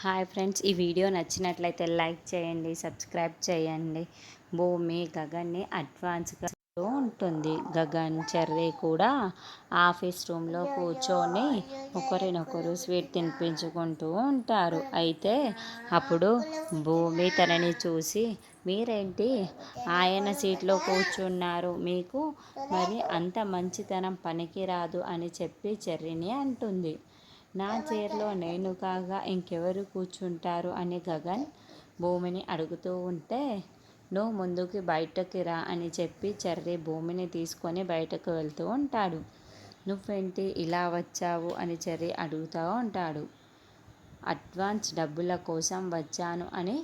Hi friends, ఈ video నచ్చినట్లయితే like చేయండి, సబ్స్క్రైబ్ చేయండి. భూమి గగన్ని అడ్వాన్స్గా ఉంటుంది. గగన్ చెర్రీ కూడా ఆఫీస్ రూమ్లో కూర్చొని ఒకరినొకరు స్వీట్ తినిపించుకుంటూ ఉంటారు. అయితే అప్పుడు భూమి తనని చూసి, మీరేంటి ఆయన సీట్లో కూర్చున్నారు, మీకు మరి అంత మంచితనం పనికిరాదు అని చెప్పి చెర్రీని అంటుంది. నా చైర్లో నేను కాగా ఇంకెవరు కూర్చుంటారు అని గగన్ భూమిని అడుగుతూ ఉంటే, నువ్వు ముందుకి బయటకి రా అని చెప్పి చెర్రీ భూమిని తీసుకొని బయటకు వెళ్తూ ఉంటాడు. నువ్వేంటి ఇలా వచ్చావు అని చెర్రీ అడుగుతూ ఉంటాడు. అడ్వాన్స్ డబ్బుల కోసం వచ్చాను అని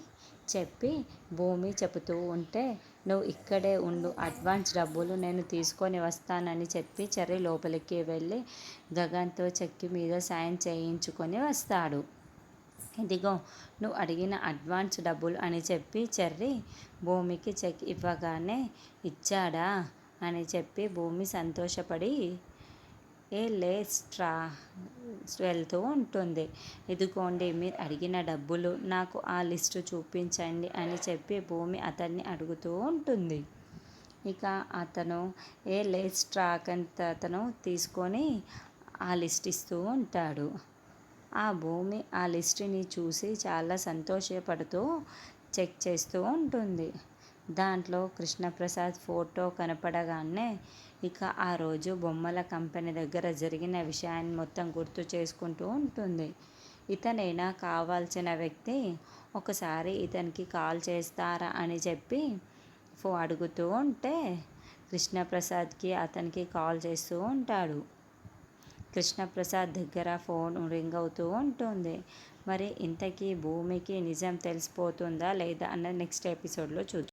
చెప్పి భూమి చెబుతూ ఉంటే, నువ్వు ఇక్కడే ఉండు, అడ్వాన్స్ డబ్బులు నేను తీసుకొని వస్తానని చెప్పి చెర్రీ లోపలికి వెళ్ళి గగన్తో చెక్కి మీద సైన్ చేయించుకొని వస్తాడు. ఇదిగో నువ్వు అడిగిన అడ్వాన్స్ డబ్బులు అని చెప్పి చెర్రీ భూమికి చెక్ ఇవ్వగానే, ఇచ్చాడా అని చెప్పి భూమి సంతోషపడి లేస్ట్రా వెళ్తూ ఉంటుంది. ఇదిగోండి మీరు అడిగిన డబ్బులు, నాకు ఆ లిస్టు చూపించండి అని చెప్పి భూమి అతన్ని అడుగుతూ ఉంటుంది. ఇక అతను అతను తీసుకొని ఆ లిస్ట్ ఇస్తూ ఉంటాడు. ఆ భూమి ఆ లిస్టుని చూసి చాలా సంతోషపడుతూ చెక్ చేస్తూ ఉంటుంది. దాంట్లో కృష్ణప్రసాద్ ఫోటో కనపడగానే ఇక ఆ రోజు బొమ్మల కంపెనీ దగ్గర జరిగిన విషయాన్ని మొత్తం గుర్తు చేసుకుంటూ ఉంటుంది. ఇతనైనా కావాల్సిన వ్యక్తి, ఒకసారి ఇతనికి కాల్ చేస్తారా అని చెప్పి అడుగుతూ ఉంటే కృష్ణప్రసాద్కి అతనికి కాల్ చేస్తూ ఉంటాడు. కృష్ణప్రసాద్ దగ్గర ఫోన్ రింగ్ అవుతూ ఉంటుంది. మరి ఇంతకీ భూమికి నిజం తెలిసిపోతుందా లేదా అన్న నెక్స్ట్ ఎపిసోడ్లో చూద్దాం.